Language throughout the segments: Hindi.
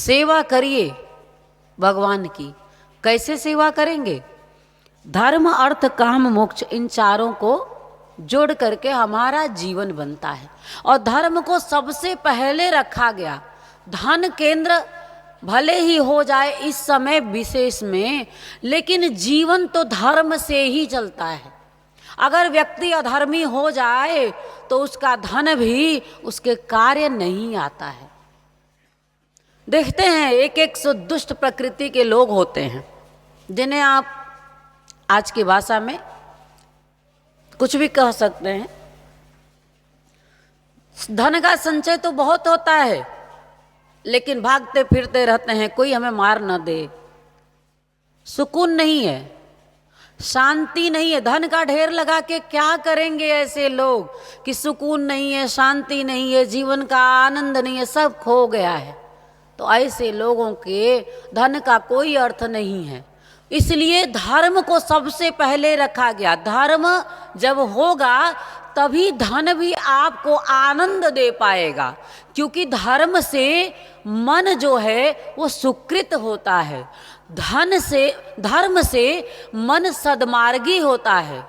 सेवा करिए भगवान की। कैसे सेवा करेंगे? धर्म अर्थ काम मोक्ष, इन चारों को जोड़ करके हमारा जीवन बनता है। और धर्म को सबसे पहले रखा गया। धन केंद्र भले ही हो जाए इस समय विशेष में, लेकिन जीवन तो धर्म से ही चलता है। अगर व्यक्ति अधर्मी हो जाए तो उसका धन भी उसके कार्य नहीं आता है। देखते हैं एक एक सौ दुष्ट प्रकृति के लोग होते हैं, जिन्हें आप आज की भाषा में कुछ भी कह सकते हैं। धन का संचय तो बहुत होता है, लेकिन भागते फिरते रहते हैं, कोई हमें मार न दे। सुकून नहीं है, शांति नहीं है। धन का ढेर लगा के क्या करेंगे ऐसे लोग कि सुकून नहीं है, शांति नहीं है, जीवन का आनंद नहीं है, सब खो गया है। तो ऐसे लोगों के धन का कोई अर्थ नहीं है। इसलिए धर्म को सबसे पहले रखा गया। धर्म जब होगा तभी धन भी आपको आनंद दे पाएगा, क्योंकि धर्म से मन जो है वो सुकृत होता है। धर्म से मन सद्मार्गी होता है।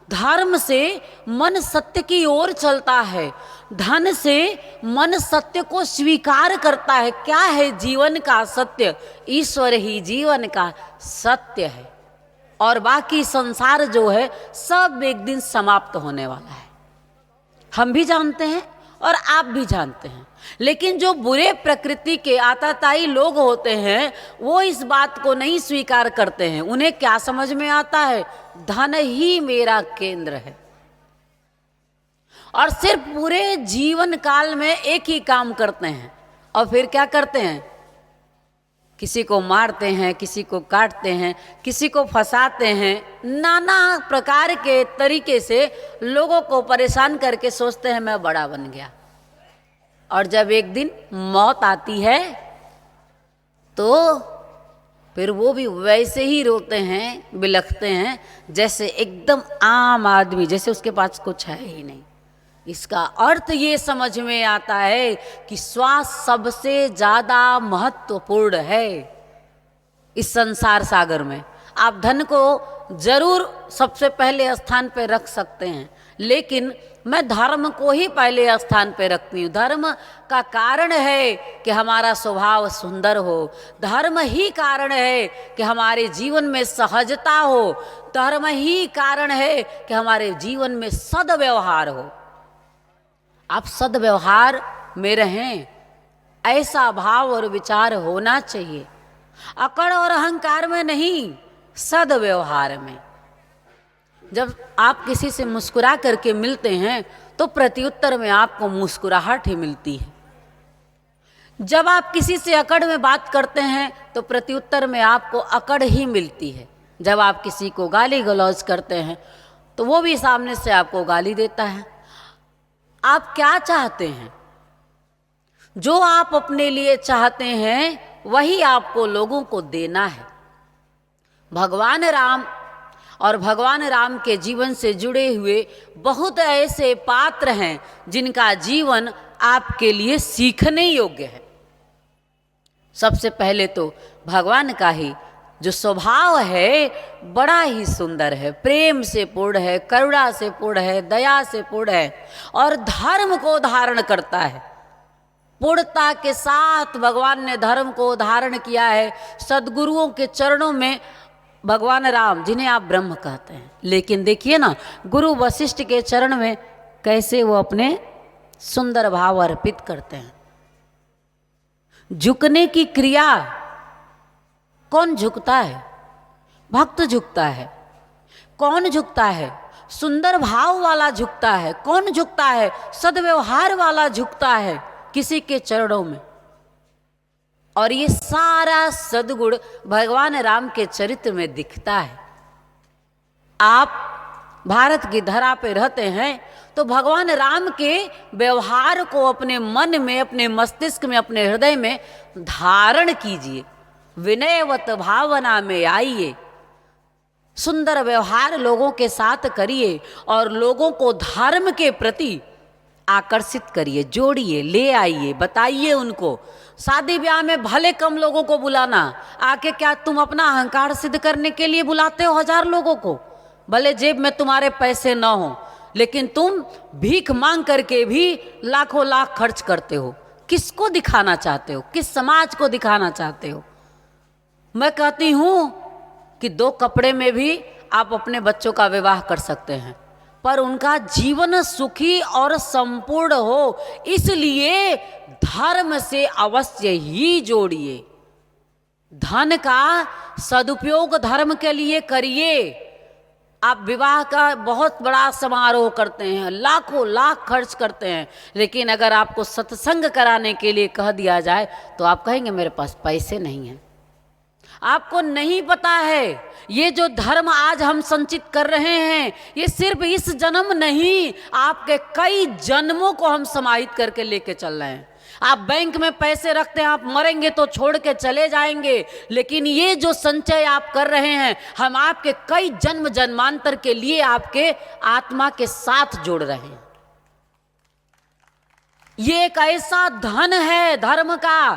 धर्म से मन सत्य की ओर चलता है। धन से मन सत्य को स्वीकार करता है। क्या है जीवन का सत्य? ईश्वर ही जीवन का सत्य है, और बाकी संसार जो है सब एक दिन समाप्त होने वाला है। हम भी जानते हैं और आप भी जानते हैं। लेकिन जो बुरे प्रकृति के आताताई लोग होते हैं वो इस बात को नहीं स्वीकार करते हैं। उन्हें क्या समझ में आता है? धन ही मेरा केंद्र है, और सिर्फ पूरे जीवन काल में एक ही काम करते हैं। और फिर क्या करते हैं? किसी को मारते हैं, किसी को काटते हैं, किसी को फंसाते हैं, नाना प्रकार के तरीके से लोगों को परेशान करके सोचते हैं मैं बड़ा बन गया। और जब एक दिन मौत आती है तो फिर वो भी वैसे ही रोते हैं, बिलखते हैं जैसे एकदम आम आदमी, जैसे उसके पास कुछ है ही नहीं। इसका अर्थ ये समझ में आता है कि श्वास सबसे ज्यादा महत्वपूर्ण है इस संसार सागर में। आप धन को जरूर सबसे पहले स्थान पर रख सकते हैं, लेकिन मैं धर्म को ही पहले स्थान पे रखती हूँ। धर्म का कारण है कि हमारा स्वभाव सुंदर हो। धर्म ही कारण है कि हमारे जीवन में सहजता हो। धर्म ही कारण है कि हमारे जीवन में सद्व्यवहार हो। आप सद्व्यवहार में रहें, ऐसा भाव और विचार होना चाहिए। अकड़ और अहंकार में नहीं, सद्व्यवहार में। जब आप किसी से मुस्कुरा करके मिलते हैं तो प्रत्युत्तर में आपको मुस्कुराहट ही मिलती है। जब आप किसी से अकड़ में बात करते हैं तो प्रत्युत्तर में आपको अकड़ ही मिलती है। जब आप किसी को गाली गलौज करते हैं तो वो भी सामने से आपको गाली देता है। आप क्या चाहते हैं? जो आप अपने लिए चाहते हैं वही आपको लोगों को देना है। भगवान राम और भगवान राम के जीवन से जुड़े हुए बहुत ऐसे पात्र हैं जिनका जीवन आपके लिए सीखने योग्य है। सबसे पहले तो भगवान का ही जो स्वभाव है बड़ा ही सुंदर है, प्रेम से पूर्ण है, करुणा से पूर्ण है, दया से पूर्ण है, और धर्म को धारण करता है। पूर्णता के साथ भगवान ने धर्म को धारण किया है। सद्गुरुओं के चरणों में भगवान राम, जिन्हें आप ब्रह्म कहते हैं, लेकिन देखिए ना गुरु वशिष्ठ के चरण में कैसे वो अपने सुंदर भाव अर्पित करते हैं। झुकने की क्रिया कौन झुकता है? भक्त झुकता है। कौन झुकता है? सुंदर भाव वाला झुकता है। कौन झुकता है? सद्व्यवहार वाला झुकता है किसी के चरणों में। और ये सारा सद्गुण भगवान राम के चरित्र में दिखता है। आप भारत की धरा पे रहते हैं तो भगवान राम के व्यवहार को अपने मन में, अपने मस्तिष्क में, अपने हृदय में धारण कीजिए। विनयवत भावना में आइए, सुंदर व्यवहार लोगों के साथ करिए और लोगों को धर्म के प्रति आकर्षित करिए, जोड़िए, ले आइए, बताइए उनको। शादी ब्याह में भले कम लोगों को बुलाना, आके क्या तुम अपना अहंकार सिद्ध करने के लिए बुलाते हो 1000 लोगों को? भले जेब में तुम्हारे पैसे न हो, लेकिन तुम भीख मांग करके भी लाखों लाख खर्च करते हो। किसको दिखाना चाहते हो? किस समाज को दिखाना चाहते हो? मैं कहती हूं कि 2 कपड़े में भी आप अपने बच्चों का विवाह कर सकते हैं, पर उनका जीवन सुखी और संपूर्ण हो, इसलिए धर्म से अवश्य ही जोड़िए। धन का सदुपयोग धर्म के लिए करिए। आप विवाह का बहुत बड़ा समारोह करते हैं, लाखों लाख खर्च करते हैं, लेकिन अगर आपको सत्संग कराने के लिए कह दिया जाए तो आप कहेंगे मेरे पास पैसे नहीं हैं। आपको नहीं पता है, ये जो धर्म आज हम संचित कर रहे हैं, ये सिर्फ इस जन्म नहीं, आपके कई जन्मों को हम समाहित करके लेके चल रहे हैं। आप बैंक में पैसे रखते हैं, आप मरेंगे तो छोड़ के चले जाएंगे, लेकिन ये जो संचय आप कर रहे हैं, हम आपके कई जन्म जन्मांतर के लिए आपके आत्मा के साथ जोड़ रहे हैं। ये एक ऐसा धन है धर्म का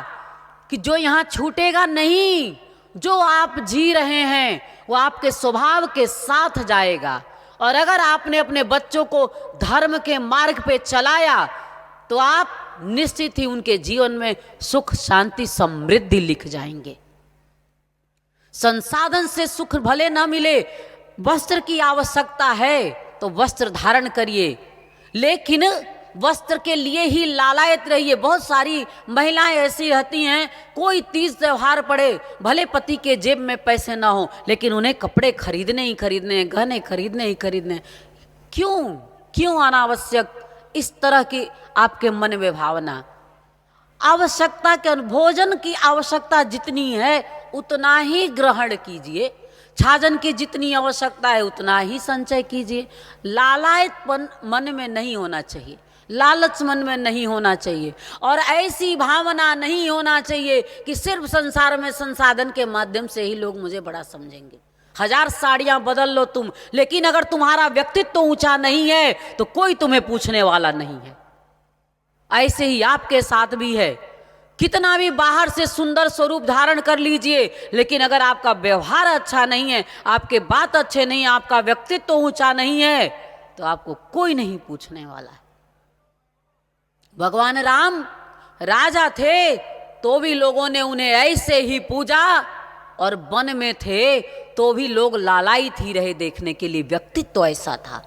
कि जो यहां छूटेगा नहीं। जो आप जी रहे हैं वो आपके स्वभाव के साथ जाएगा, और अगर आपने अपने बच्चों को धर्म के मार्ग पे चलाया तो आप निश्चित ही उनके जीवन में सुख शांति समृद्धि लिख जाएंगे। संसाधन से सुख भले ना मिले, वस्त्र की आवश्यकता है तो वस्त्र धारण करिए, लेकिन वस्त्र के लिए ही लालायत रहिए। बहुत सारी महिलाएं ऐसी रहती हैं, कोई तीज त्योहार पड़े, भले पति के जेब में पैसे ना हो, लेकिन उन्हें कपड़े खरीदने ही खरीदने, गहने खरीदने ही खरीदने। क्यों अनावश्यक इस तरह की आपके मन में भावना? आवश्यकता के भोजन की आवश्यकता जितनी है उतना ही ग्रहण कीजिए, छाजन की जितनी आवश्यकता है उतना ही संचय कीजिए। लालायतपन मन में नहीं होना चाहिए, लालच मन में नहीं होना चाहिए, और ऐसी भावना नहीं होना चाहिए कि सिर्फ संसार में संसाधन के माध्यम से ही लोग मुझे बड़ा समझेंगे। 1000 साड़ियां बदल लो तुम, लेकिन अगर तुम्हारा व्यक्तित्व ऊंचा नहीं है तो कोई तुम्हें पूछने वाला नहीं है। ऐसे ही आपके साथ भी है। कितना भी बाहर से सुंदर स्वरूप धारण कर लीजिए, लेकिन अगर आपका व्यवहार अच्छा नहीं है, आपके बात अच्छे नहीं है, आपका व्यक्तित्व ऊंचा नहीं है, तो आपको कोई नहीं पूछने वाला है। भगवान राम राजा थे तो भी लोगों ने उन्हें ऐसे ही पूजा, और वन में थे तो भी लोग लालायित ही रहे देखने के लिए। व्यक्तित्व ऐसा था।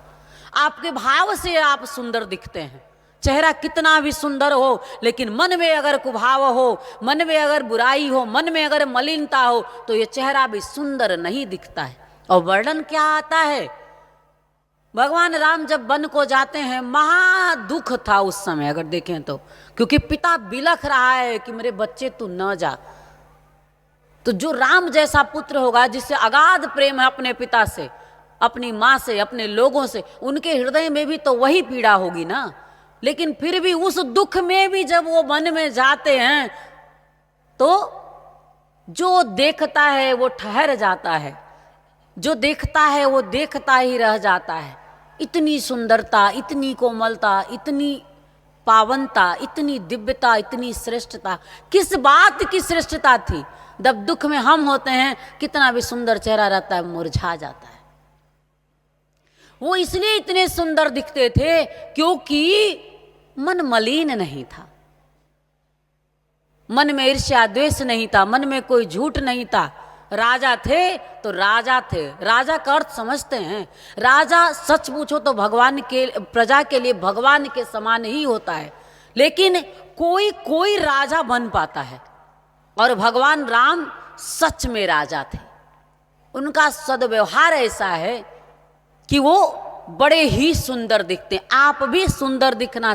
आपके भाव से आप सुंदर दिखते हैं। चेहरा कितना भी सुंदर हो, लेकिन मन में अगर कुभाव हो, मन में अगर बुराई हो, मन में अगर मलिनता हो, तो ये चेहरा भी सुंदर नहीं दिखता है। और वर्णन क्या आता है? भगवान राम जब वन को जाते हैं, महा दुख था उस समय अगर देखें तो, क्योंकि पिता बिलख रहा है कि मेरे बच्चे तू न जा। तो जो राम जैसा पुत्र होगा, जिससे अगाध प्रेम है अपने पिता से, अपनी माँ से, अपने लोगों से, उनके हृदय में भी तो वही पीड़ा होगी ना। लेकिन फिर भी उस दुख में भी जब वो वन में जाते हैं तो जो देखता है वो ठहर जाता है, जो देखता है वो देखता ही रह जाता है। इतनी सुंदरता, इतनी कोमलता, इतनी पावनता, इतनी दिव्यता, इतनी श्रेष्ठता, किस बात की श्रेष्ठता थी? जब दुख में हम होते हैं, कितना भी सुंदर चेहरा रहता है मुरझा जाता है। वो इसलिए इतने सुंदर दिखते थे क्योंकि मन मलिन नहीं था, मन में ईर्ष्या द्वेष नहीं था, मन में कोई झूठ नहीं था। राजा थे तो राजा थे। राजा का अर्थ समझते हैं? राजा सच पूछो तो भगवान के, प्रजा के लिए भगवान के समान ही होता है। लेकिन कोई कोई राजा बन पाता है, और भगवान राम सच में राजा थे। उनका सद्व्यवहार ऐसा है कि वो बड़े ही सुंदर दिखते हैं। आप भी सुंदर दिखना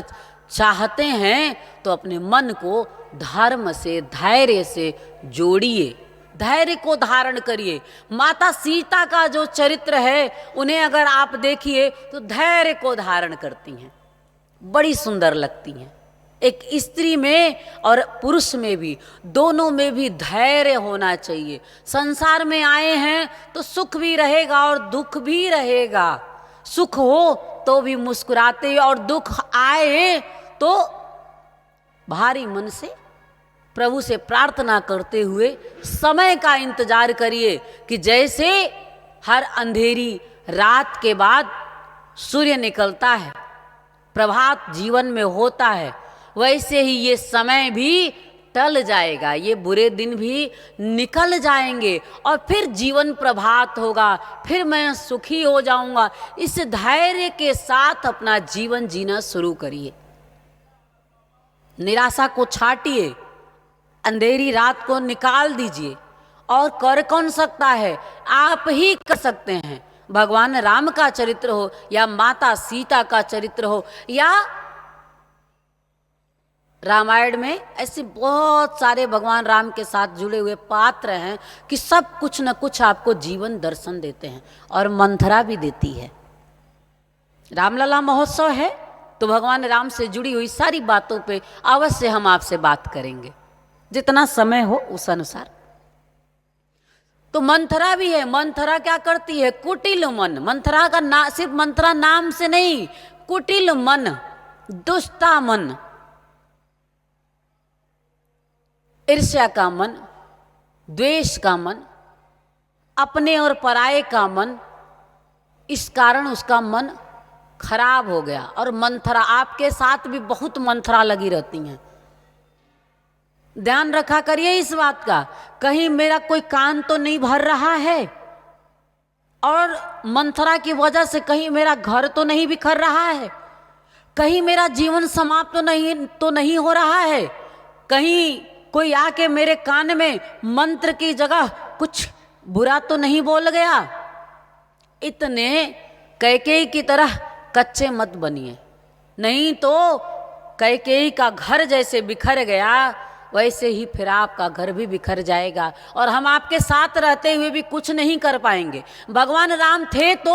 चाहते हैं तो अपने मन को धर्म से, धैर्य से जोड़िए, धैर्य को धारण करिए। माता सीता का जो चरित्र है, उन्हें अगर आप देखिए तो धैर्य को धारण करती हैं, बड़ी सुंदर लगती हैं। एक स्त्री में और पुरुष में भी, दोनों में भी धैर्य होना चाहिए। संसार में आए हैं तो सुख भी रहेगा और दुख भी रहेगा। सुख हो तो भी मुस्कुराते, और दुख आए तो भारी मन से प्रभु से प्रार्थना करते हुए समय का इंतजार करिए कि जैसे हर अंधेरी रात के बाद सूर्य निकलता है, प्रभात जीवन में होता है, वैसे ही ये समय भी टल जाएगा, ये बुरे दिन भी निकल जाएंगे और फिर जीवन प्रभात होगा, फिर मैं सुखी हो जाऊंगा। इस धैर्य के साथ अपना जीवन जीना शुरू करिए। निराशा को छाटिए, अंधेरी रात को निकाल दीजिए। और कर कौन सकता है? आप ही कर सकते हैं। भगवान राम का चरित्र हो या माता सीता का चरित्र हो या रामायण में ऐसे बहुत सारे भगवान राम के साथ जुड़े हुए पात्र हैं कि सब कुछ न कुछ आपको जीवन दर्शन देते हैं और मंथरा भी देती है। रामलला महोत्सव है तो भगवान राम से जुड़ी हुई सारी बातों पे अवश्य हम आपसे बात करेंगे, जितना समय हो उस अनुसार। तो मंथरा भी है। मंथरा क्या करती है? कुटिल मन। मंथरा का सिर्फ मंथरा नाम से नहीं, कुटिल मन, दुष्टा मन, ईर्ष्या का मन, द्वेष का मन, अपने और पराये का मन, इस कारण उसका मन खराब हो गया। और मंथरा, आपके साथ भी बहुत मंथरा लगी रहती हैं। ध्यान रखा करिए इस बात का, कहीं मेरा कोई कान तो नहीं भर रहा है और मंथरा की वजह से कहीं मेरा घर तो नहीं बिखर रहा है, कहीं मेरा जीवन समाप्त तो नहीं हो रहा है, कहीं कोई आके मेरे कान में मंत्र की जगह कुछ बुरा तो नहीं बोल गया। इतने कैकेयी की तरह कच्चे मत बनिए, नहीं तो कैकेयी का घर जैसे बिखर गया वैसे ही फिर आपका घर भी बिखर जाएगा और हम आपके साथ रहते हुए भी कुछ नहीं कर पाएंगे। भगवान राम थे तो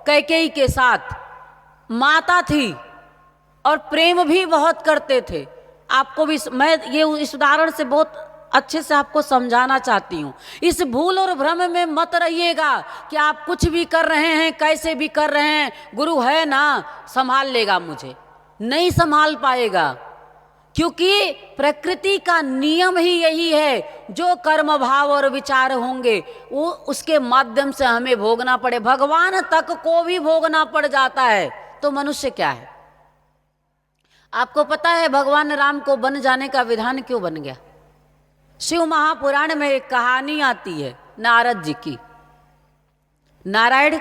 कैकेयी के साथ माता थी और प्रेम भी बहुत करते थे। आपको भी मैं ये इस उदाहरण से बहुत अच्छे से आपको समझाना चाहती हूँ। इस भूल और भ्रम में मत रहिएगा कि आप कुछ भी कर रहे हैं, कैसे भी कर रहे हैं, गुरु है ना संभाल लेगा मुझे। नहीं संभाल पाएगा, क्योंकि प्रकृति का नियम ही यही है, जो कर्म भाव और विचार होंगे वो उसके माध्यम से हमें भोगना पड़े। भगवान तक को भी भोगना पड़ जाता है तो मनुष्य क्या है? आपको पता है भगवान राम को बन जाने का विधान क्यों बन गया? शिव महापुराण में एक कहानी आती है नारद जी की। नारायण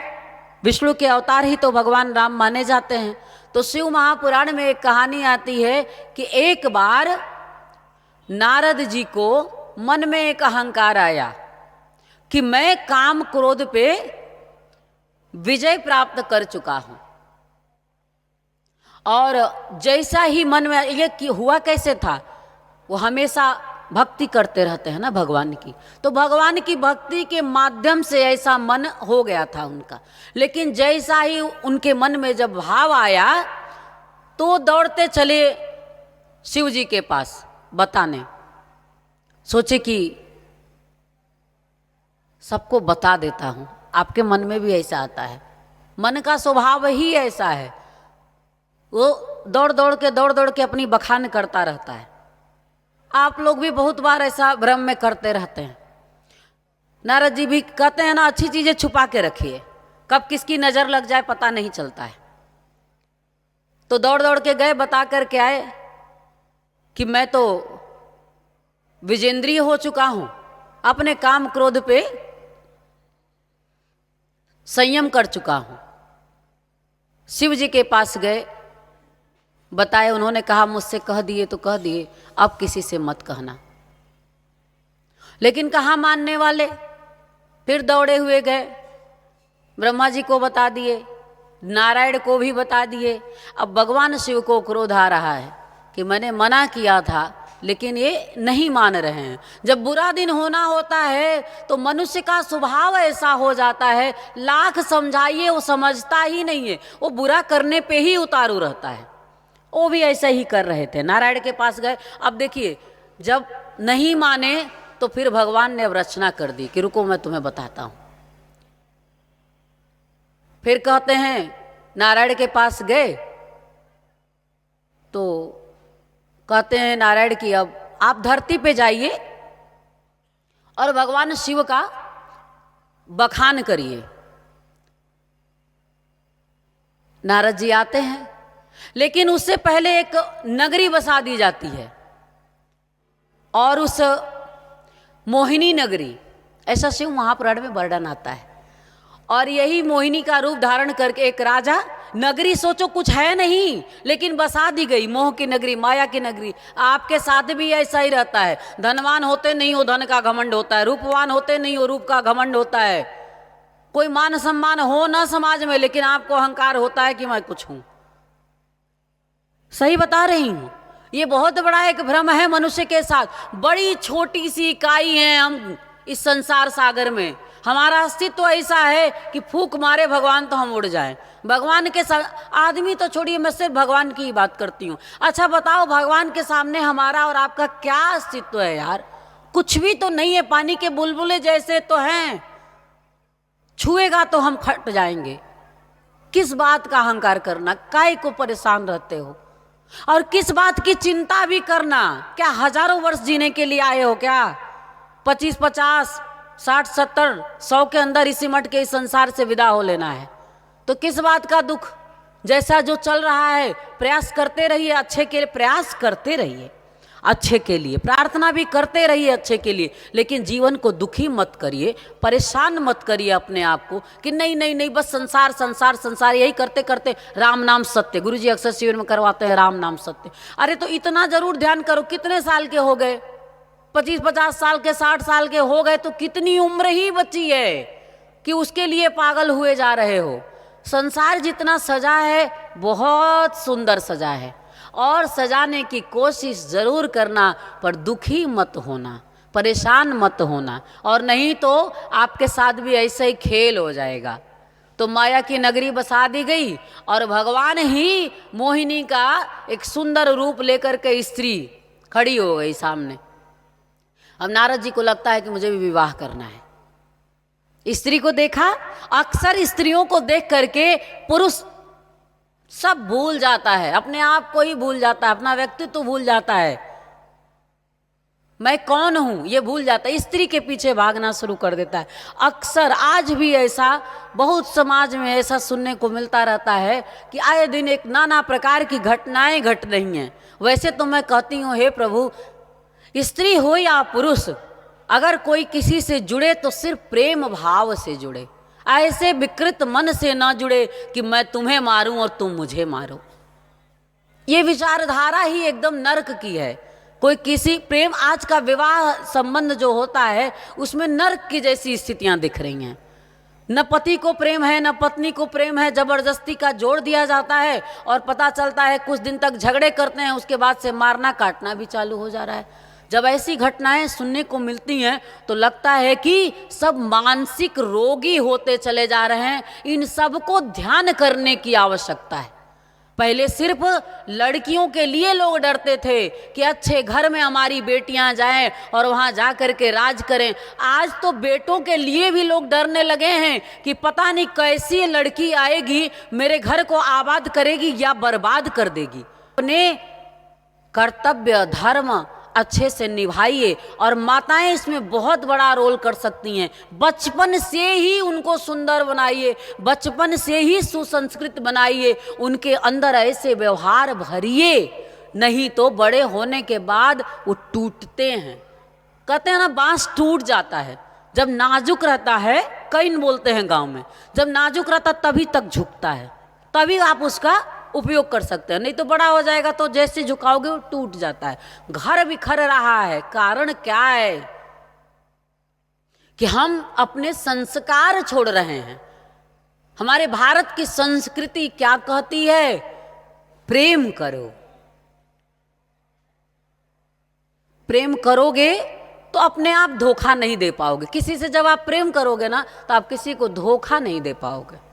विष्णु के अवतार ही तो भगवान राम माने जाते हैं। तो शिव महापुराण में एक कहानी आती है कि एक बार नारद जी को मन में एक अहंकार आया कि मैं काम क्रोध पे विजय प्राप्त कर चुका हूं। और जैसा ही मन में ये हुआ कैसे था, वो हमेशा भक्ति करते रहते हैं ना भगवान की, तो भगवान की भक्ति के माध्यम से ऐसा मन हो गया था उनका। लेकिन जैसा ही उनके मन में जब भाव आया तो दौड़ते चले शिव जी के पास बताने, सोचे कि सबको बता देता हूं। आपके मन में भी ऐसा आता है, मन का स्वभाव ही ऐसा है, वो दौड़ दौड़ के अपनी बखान करता रहता है। आप लोग भी बहुत बार ऐसा भ्रम में करते रहते हैं। नारद जी भी कहते हैं ना, अच्छी चीजें छुपा के रखिए, कब किसकी नजर लग जाए पता नहीं चलता है। तो दौड़ के गए, बता कर के आए कि मैं तो विजेंद्रिय हो चुका हूं, अपने काम क्रोध पे संयम कर चुका हूं। शिव जी के पास गए, बताए, उन्होंने कहा मुझसे कह दिए तो कह दिए, अब किसी से मत कहना। लेकिन कहाँ मानने वाले, फिर दौड़े हुए गए, ब्रह्मा जी को बता दिए, नारायण को भी बता दिए। अब भगवान शिव को क्रोध आ रहा है कि मैंने मना किया था लेकिन ये नहीं मान रहे हैं। जब बुरा दिन होना होता है तो मनुष्य का स्वभाव ऐसा हो जाता है, लाख समझाइए वो समझता ही नहीं है, वो बुरा करने पे ही उतारू रहता है। वो भी ऐसा ही कर रहे थे, नारायण के पास गए। अब देखिए, जब नहीं माने तो फिर भगवान ने अब रचना कर दी कि रुको मैं तुम्हें बताता हूं। फिर कहते हैं नारायण के पास गए तो कहते हैं नारायण की अब आप धरती पे जाइए और भगवान शिव का बखान करिए। नारद जी आते हैं, लेकिन उससे पहले एक नगरी बसा दी जाती है और उस मोहिनी नगरी, ऐसा शिव महापुराण में वर्णन आता है। और यही मोहिनी का रूप धारण करके एक राजा, नगरी सोचो कुछ है नहीं लेकिन बसा दी गई, मोह की नगरी, माया की नगरी। आपके साथ भी ऐसा ही रहता है, धनवान होते नहीं हो धन का घमंड होता है, रूपवान होते नहीं हो रूप का घमंड होता है, कोई मान सम्मान हो ना समाज में लेकिन आपको अहंकार होता है कि मैं कुछ हूं। सही बता रही हूं, ये बहुत बड़ा एक भ्रम है मनुष्य के साथ। बड़ी छोटी सी इकाई है हम इस संसार सागर में, हमारा अस्तित्व ऐसा है कि फूंक मारे भगवान तो हम उड़ जाएं। भगवान के आदमी तो छोड़िए, मैं सिर्फ भगवान की ही बात करती हूँ। अच्छा बताओ, भगवान के सामने हमारा और आपका क्या अस्तित्व है यार? कुछ भी तो नहीं है, पानी के बुलबुले जैसे तो हैं, छुएगा तो हम फट जाएंगे। किस बात का अहंकार करना, काय को परेशान रहते हो? और किस बात की चिंता भी करना? क्या हजारों वर्ष जीने के लिए आए हो क्या? 25, 50, 60, 70, 100 के अंदर इसी मट के इस संसार से विदा हो लेना है, तो किस बात का दुख? जैसा जो चल रहा है प्रयास करते रहिए, अच्छे के लिए प्रयास करते रहिए, अच्छे के लिए प्रार्थना भी करते रहिए, अच्छे के लिए। लेकिन जीवन को दुखी मत करिए, परेशान मत करिए अपने आप को कि नहीं नहीं नहीं बस संसार संसार संसार, यही करते करते राम नाम सत्य। गुरुजी अक्सर शिविर में करवाते हैं राम नाम सत्य। अरे तो इतना जरूर ध्यान करो, कितने साल के हो गए? 25, 50 साल के, 60 साल के हो गए तो कितनी उम्र ही बची है कि उसके लिए पागल हुए जा रहे हो? संसार जितना सजा है बहुत सुंदर सजा है, और सजाने की कोशिश जरूर करना, पर दुखी मत होना, परेशान मत होना, और नहीं तो आपके साथ भी ऐसे ही खेल हो जाएगा। तो माया की नगरी बसा दी गई और भगवान ही मोहिनी का एक सुंदर रूप लेकर के स्त्री खड़ी हो गई सामने। अब नारद जी को लगता है कि मुझे भी विवाह करना है। स्त्री को देखा, अक्सर स्त्रियों को देख करके पुरुष सब भूल जाता है, अपने आप को ही भूल जाता है, अपना व्यक्तित्व तो भूल जाता है, मैं कौन हूं ये भूल जाता है, स्त्री के पीछे भागना शुरू कर देता है। अक्सर आज भी ऐसा बहुत समाज में ऐसा सुनने को मिलता रहता है कि आए दिन एक नाना प्रकार की घटनाएं घट रही हैं। वैसे तो मैं कहती हूँ, हे प्रभु, स्त्री हो या पुरुष, अगर कोई किसी से जुड़े तो सिर्फ प्रेम भाव से जुड़े, ऐसे विकृत मन से ना जुड़े कि मैं तुम्हें मारूं और तुम मुझे मारो। ये विचारधारा ही एकदम नर्क की है। कोई किसी प्रेम, आज का विवाह संबंध जो होता है उसमें नर्क की जैसी स्थितियां दिख रही हैं। न पति को प्रेम है न पत्नी को प्रेम है, जबरदस्ती का जोड़ दिया जाता है और पता चलता है कुछ दिन तक झगड़े करते हैं, उसके बाद से मारना काटना भी चालू हो जा रहा है। जब ऐसी घटनाएं सुनने को मिलती हैं तो लगता है कि सब मानसिक रोगी होते चले जा रहे हैं। इन सब को ध्यान करने की आवश्यकता है। पहले सिर्फ लड़कियों के लिए लोग डरते थे कि अच्छे घर में हमारी बेटियां जाएं और वहां जा कर के राज करें। आज तो बेटों के लिए भी लोग डरने लगे हैं कि पता नहीं कैसी लड़की आएगी, मेरे घर को आबाद करेगी या बर्बाद कर देगी। अपने कर्तव्य धर्म अच्छे से निभाइए, और माताएं इसमें बहुत बड़ा रोल कर सकती हैं। बचपन से ही उनको सुंदर बनाइए, बचपन से ही सुसंस्कृत बनाइए, उनके अंदर ऐसे व्यवहार भरिए, नहीं तो बड़े होने के बाद वो टूटते हैं। कहते हैं ना, बांस टूट जाता है जब नाजुक रहता है, कैन बोलते हैं गांव में, जब नाजुक रहता तभी तक झुकता है, तभी आप उसका उपयोग कर सकते हैं, नहीं तो बड़ा हो जाएगा तो जैसे झुकाओगे वो टूट जाता है। घर बिखर रहा है, कारण क्या है कि हम अपने संस्कार छोड़ रहे हैं। हमारे भारत की संस्कृति क्या कहती है? प्रेम करो। प्रेम करोगे तो अपने आप धोखा नहीं दे पाओगे। किसी से जब आप प्रेम करोगे ना तो आप किसी को धोखा नहीं दे पाओगे।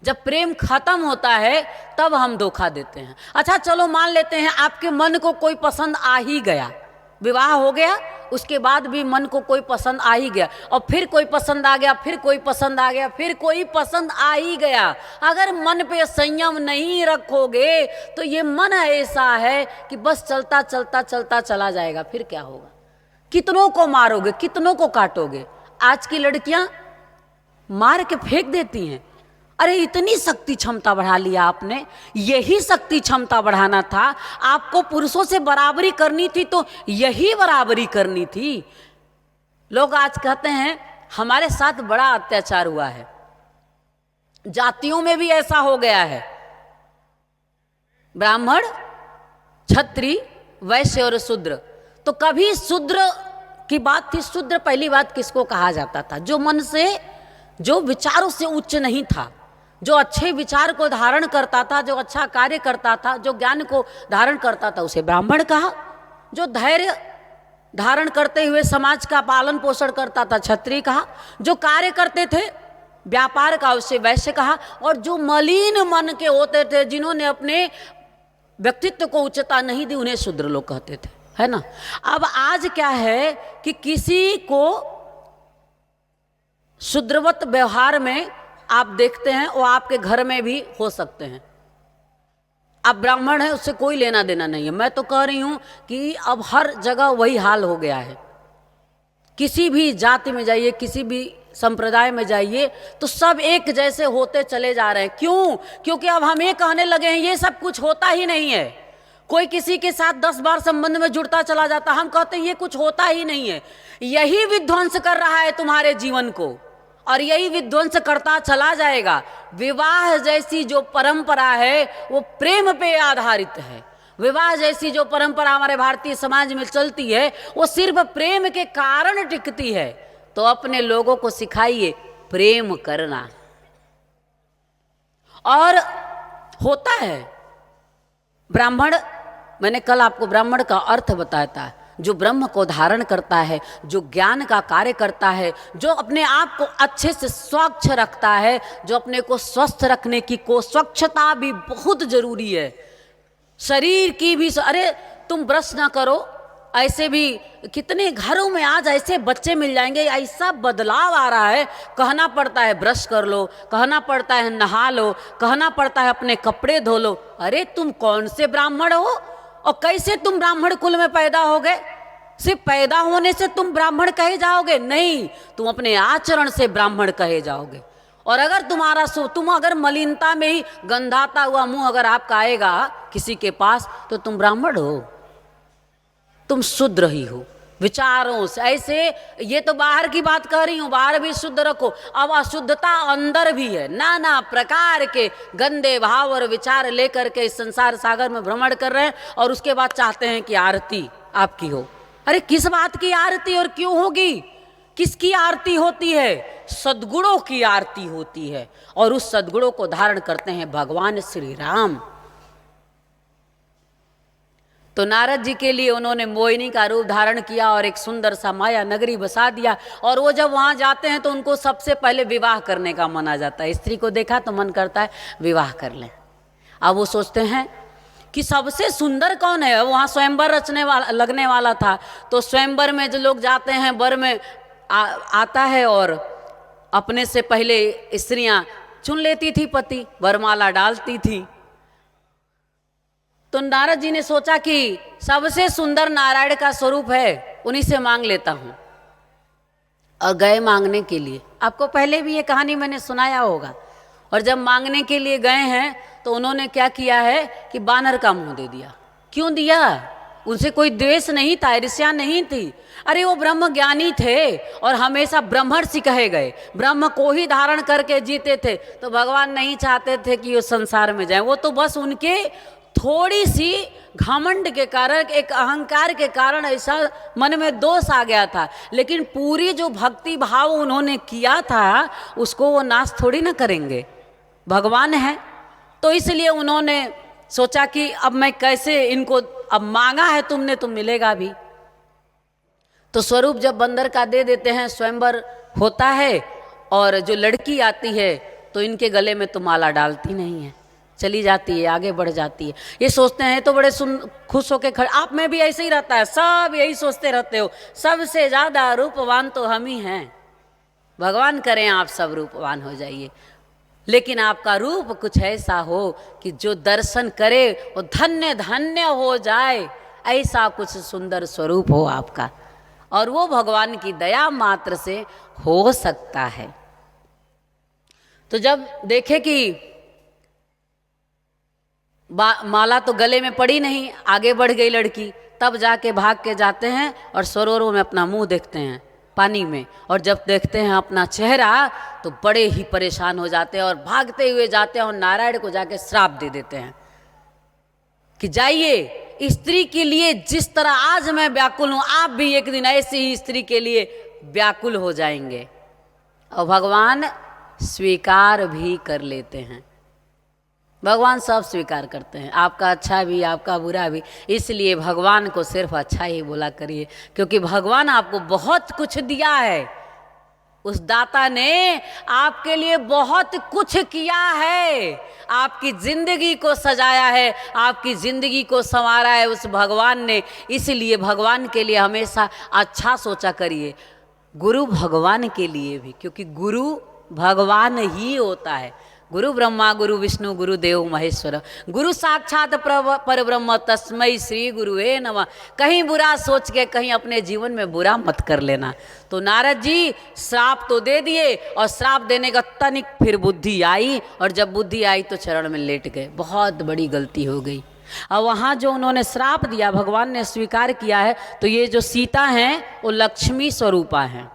जब प्रेम खत्म होता है तब हम धोखा देते हैं। अच्छा चलो मान लेते हैं आपके मन को कोई पसंद आ ही गया, विवाह हो गया, उसके बाद भी मन को कोई पसंद आ ही गया, और फिर कोई पसंद आ गया, फिर कोई पसंद आ गया, फिर कोई पसंद आ ही गया। अगर मन पे संयम नहीं रखोगे तो ये मन ऐसा है कि बस चलता चलता चलता चला जाएगा। फिर क्या होगा? कितनों को मारोगे, कितनों को काटोगे। आज की लड़कियां मार के फेंक देती हैं। अरे इतनी शक्ति क्षमता बढ़ा लिया आपने, यही शक्ति क्षमता बढ़ाना था। आपको पुरुषों से बराबरी करनी थी तो यही बराबरी करनी थी। लोग आज कहते हैं हमारे साथ बड़ा अत्याचार हुआ है, जातियों में भी ऐसा हो गया है। ब्राह्मण, क्षत्रिय, वैश्य और शूद्र। तो कभी शूद्र की बात थी। शूद्र पहली बात किसको कहा जाता था? जो मन से, जो विचारों से उच्च नहीं था, जो अच्छे विचार को धारण करता था, जो अच्छा कार्य करता था, जो ज्ञान को धारण करता था, उसे ब्राह्मण कहा। जो धैर्य धारण करते हुए समाज का पालन पोषण करता था, क्षत्रिय कहा। जो कार्य करते थे व्यापार का, उसे वैश्य कहा। और जो मलिन मन के होते थे, जिन्होंने अपने व्यक्तित्व को उच्चता नहीं दी, उन्हें शूद्र लोग कहते थे, है ना। अब आज क्या है कि किसी को शूद्रवत व्यवहार में आप देखते हैं, वो आपके घर में भी हो सकते हैं। आप ब्राह्मण हैं, उससे कोई लेना देना नहीं है। मैं तो कह रही हूं कि अब हर जगह वही हाल हो गया है। किसी भी जाति में जाइए, किसी भी संप्रदाय में जाइए, तो सब एक जैसे होते चले जा रहे हैं। क्यों? क्योंकि अब हम ये कहने लगे हैं ये सब कुछ होता ही नहीं है। कोई किसी के साथ 10 बार संबंध में जुड़ता चला जाता, हम कहते हैं ये कुछ होता ही नहीं है। यही विध्वंस कर रहा है तुम्हारे जीवन को, और यही विध्वंस करता चला जाएगा। विवाह जैसी जो परंपरा है वो प्रेम पे आधारित है। विवाह जैसी जो परंपरा हमारे भारतीय समाज में चलती है वो सिर्फ प्रेम के कारण टिकती है। तो अपने लोगों को सिखाइए प्रेम करना। और होता है ब्राह्मण, मैंने कल आपको ब्राह्मण का अर्थ बताया था, जो ब्रह्म को धारण करता है, जो ज्ञान का कार्य करता है, जो अपने आप को अच्छे से स्वच्छ रखता है, जो अपने को स्वस्थ रखने की को स्वच्छता भी बहुत जरूरी है। शरीर की भी, अरे तुम ब्रश ना करो, ऐसे भी कितने घरों में आज ऐसे बच्चे मिल जाएंगे, ऐसा बदलाव आ रहा है। कहना पड़ता है ब्रश कर लो, कहना पड़ता है नहा लो, कहना पड़ता है अपने कपड़े धो लो। अरे तुम कौन से ब्राह्मण हो और कैसे तुम ब्राह्मण कुल में पैदा हो गए? सिर्फ पैदा होने से तुम ब्राह्मण कहे जाओगे? नहीं, तुम अपने आचरण से ब्राह्मण कहे जाओगे। और अगर तुम अगर मलिनता में ही गंधाता हुआ मुंह अगर आपका आएगा किसी के पास, तो तुम ब्राह्मण हो, तुम शूद्र ही हो विचारों से। ऐसे ये तो बाहर की बात कह रही हूँ, बाहर भी शुद्ध रखो। अब अशुद्धता अंदर भी है, नाना प्रकार के गंदे भाव और विचार लेकर के इस संसार सागर में भ्रमण कर रहे हैं, और उसके बाद चाहते हैं कि आरती आपकी हो। अरे किस बात की आरती और क्यों होगी? किसकी आरती होती है? सद्गुणों की आरती होती है, और उस सद्गुणों को धारण करते हैं भगवान श्री राम। तो नारद जी के लिए उन्होंने मोहिनी का रूप धारण किया और एक सुंदर सा माया नगरी बसा दिया। और वो जब वहाँ जाते हैं तो उनको सबसे पहले विवाह करने का मन आ जाता है। स्त्री को देखा तो मन करता है विवाह कर लें। अब वो सोचते हैं कि सबसे सुंदर कौन है। वहाँ स्वयंवर लगने वाला था, तो स्वयंवर में जो लोग जाते हैं, वर में आता है और अपने से पहले स्त्रियाँ चुन लेती थी पति, वरमाला डालती थी। तो नारद जी ने सोचा कि सबसे सुंदर नारायण का स्वरूप है, उन्हीं से मांग लेता हूं। और गए मांगने के लिए। आपको पहले भी ये कहानी मैंने सुनाया होगा। और जब मांगने के लिए गए हैं तो उन्होंने क्या किया है कि बानर का मुंह दे दिया। क्यों दिया? उनसे कोई द्वेष नहीं था, ईर्ष्या नहीं थी। अरे वो ब्रह्म ज्ञानी थे और हमेशा ब्रह्मर्षि कहे गए, ब्रह्म को ही धारण करके जीते थे। तो भगवान नहीं चाहते थे कि वो संसार में जाए। वो तो बस उनके थोड़ी सी घमंड के कारण, एक अहंकार के कारण ऐसा मन में दोष आ गया था। लेकिन पूरी जो भक्ति भाव उन्होंने किया था उसको वो नाश थोड़ी ना करेंगे, भगवान है। तो इसलिए उन्होंने सोचा कि अब मैं कैसे इनको, अब मांगा है तुमने तो मिलेगा भी। तो स्वरूप जब बंदर का दे देते हैं, स्वयंवर होता है और जो लड़की आती है तो इनके गले में तो माला डालती नहीं है, चली जाती है, आगे बढ़ जाती है। ये सोचते हैं तो बड़े खुश होके खड़े, आप में भी ऐसे ही रहता है, सब यही सोचते रहते हो, सबसे ज़्यादा रूपवान तो हम ही हैं। भगवान करें आप सब रूपवान हो जाइए, लेकिन आपका रूप कुछ ऐसा हो कि जो दर्शन करे वो धन्य धन्य हो जाए, ऐसा कुछ सुंदर स्वरूप हो आपका, और वो भगवान की दया मात्र से हो सकता है। तो जब देखे कि माला तो गले में पड़ी नहीं, आगे बढ़ गई लड़की, तब जाके भाग के जाते हैं और सरोवरों में अपना मुंह देखते हैं पानी में, और जब देखते हैं अपना चेहरा तो बड़े ही परेशान हो जाते हैं और भागते हुए जाते हैं और नारायण को जाके श्राप दे देते हैं कि जाइए, स्त्री के लिए जिस तरह आज मैं व्याकुल हूं, आप भी एक दिन ऐसे ही स्त्री के लिए व्याकुल हो जाएंगे। और भगवान स्वीकार भी कर लेते हैं, भगवान सब स्वीकार करते हैं, आपका अच्छा भी आपका बुरा भी। इसलिए भगवान को सिर्फ अच्छा ही बोला करिए, क्योंकि भगवान आपको बहुत कुछ दिया है, उस दाता ने आपके लिए बहुत कुछ किया है, आपकी जिंदगी को सजाया है, आपकी जिंदगी को संवारा है उस भगवान ने। इसलिए भगवान के लिए हमेशा अच्छा सोचा करिए, गुरु भगवान के लिए भी, क्योंकि गुरु भगवान ही होता है। गुरु ब्रह्मा गुरु विष्णु गुरु देव महेश्वर, गुरु साक्षात पर ब्रह्म तस्मै श्री गुरुवे नमः। कहीं बुरा सोच के कहीं अपने जीवन में बुरा मत कर लेना। तो नारद जी श्राप तो दे दिए, और श्राप देने का तनिक फिर बुद्धि आई, और जब बुद्धि आई तो चरण में लेट गए, बहुत बड़ी गलती हो गई। और वहाँ जो उन्होंने श्राप दिया भगवान ने स्वीकार किया है, तो ये जो सीता हैं वो लक्ष्मी स्वरूपा हैं,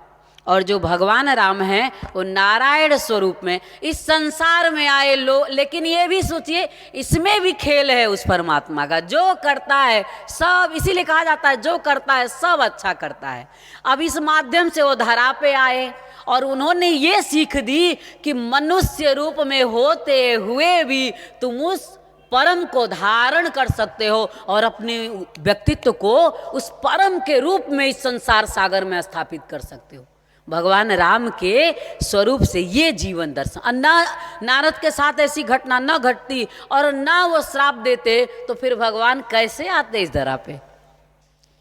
और जो भगवान राम हैं वो नारायण स्वरूप में इस संसार में आए लोग। लेकिन ये भी सोचिए, इसमें भी खेल है उस परमात्मा का, जो करता है सब, इसीलिए कहा जाता है जो करता है सब अच्छा करता है। अब इस माध्यम से वो धरा पे आए और उन्होंने ये सीख दी कि मनुष्य रूप में होते हुए भी तुम उस परम को धारण कर सकते हो और अपने व्यक्तित्व को उस परम के रूप में इस संसार सागर में स्थापित कर सकते हो। भगवान राम के स्वरूप से ये जीवन दर्शन। नारद के साथ ऐसी घटना न घटती और ना वो श्राप देते तो फिर भगवान कैसे आते इस धरा पे।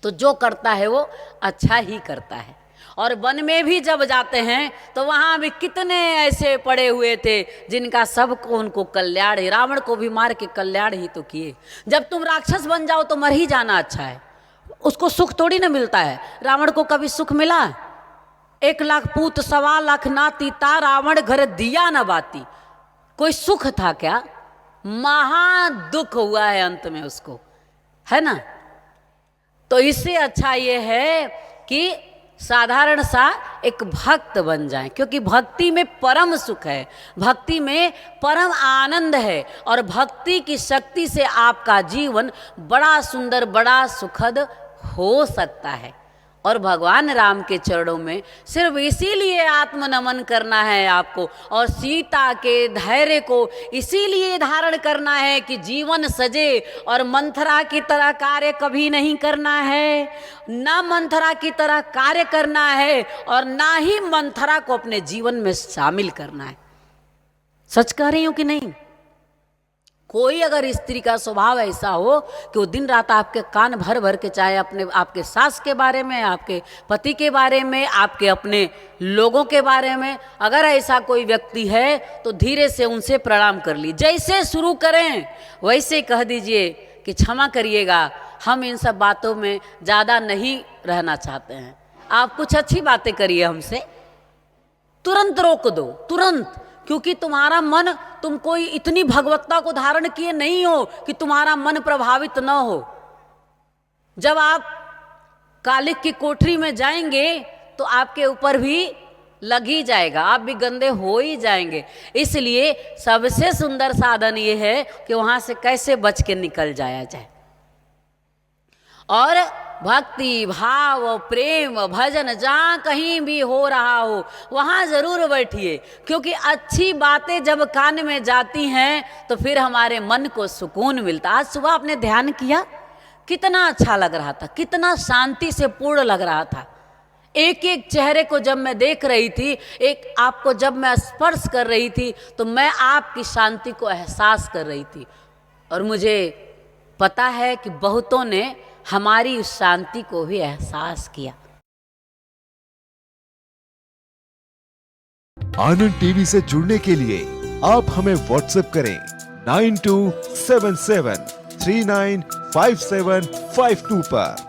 तो जो करता है वो अच्छा ही करता है। और वन में भी जब जाते हैं तो वहाँ भी कितने ऐसे पड़े हुए थे जिनका सबको उनको कल्याण ही, रावण को भी मार के कल्याण ही तो किए। जब तुम राक्षस बन जाओ तो मर ही जाना अच्छा है, उसको सुख थोड़ी ना मिलता है। रावण को कभी सुख मिला? 1 लाख पूत 1.25 लाख नाती ता रावण घर दिया न बाती, कोई सुख था क्या? महा दुख हुआ है अंत में उसको, है ना। तो इससे अच्छा ये है कि साधारण सा एक भक्त बन जाए, क्योंकि भक्ति में परम सुख है, भक्ति में परम आनंद है, और भक्ति की शक्ति से आपका जीवन बड़ा सुंदर बड़ा सुखद हो सकता है। और भगवान राम के चरणों में सिर्फ इसीलिए आत्मनमन करना है आपको, और सीता के धैर्य को इसीलिए धारण करना है कि जीवन सजे, और मंथरा की तरह कार्य कभी नहीं करना है, ना मंथरा की तरह कार्य करना है और ना ही मंथरा को अपने जीवन में शामिल करना है। सच कह रही हूं कि नहीं? कोई अगर स्त्री का स्वभाव ऐसा हो कि वो दिन रात आपके कान भर भर के, चाहे अपने आपके सास के बारे में, आपके पति के बारे में, आपके अपने लोगों के बारे में, अगर ऐसा कोई व्यक्ति है तो धीरे से उनसे प्रणाम कर ली। जैसे शुरू करें वैसे कह दीजिए कि क्षमा करिएगा, हम इन सब बातों में ज़्यादा नहीं रहना चाहते हैं, आप कुछ अच्छी बातें करिए हमसे। तुरंत रोक दो, तुरंत, क्योंकि तुम्हारा मन, तुम कोई इतनी भगवत्ता को धारण किए नहीं हो कि तुम्हारा मन प्रभावित न हो। जब आप कालिक की कोठरी में जाएंगे तो आपके ऊपर भी लग ही जाएगा, आप भी गंदे हो ही जाएंगे। इसलिए सबसे सुंदर साधन ये है कि वहां से कैसे बच के निकल जाया जाए। और भक्ति भाव प्रेम भजन जहाँ कहीं भी हो रहा हो वहाँ ज़रूर बैठिए, क्योंकि अच्छी बातें जब कान में जाती हैं तो फिर हमारे मन को सुकून मिलता। आज सुबह आपने ध्यान किया, कितना अच्छा लग रहा था, कितना शांति से पूर्ण लग रहा था। एक एक चेहरे को जब मैं देख रही थी, एक आपको जब मैं स्पर्श कर रही थी, तो मैं आपकी शांति को एहसास कर रही थी। और मुझे पता है कि बहुतों ने हमारी उस शांति को भी एहसास किया। आनंद टीवी से जुड़ने के लिए आप हमें व्हाट्सएप करें 9277395752 पर।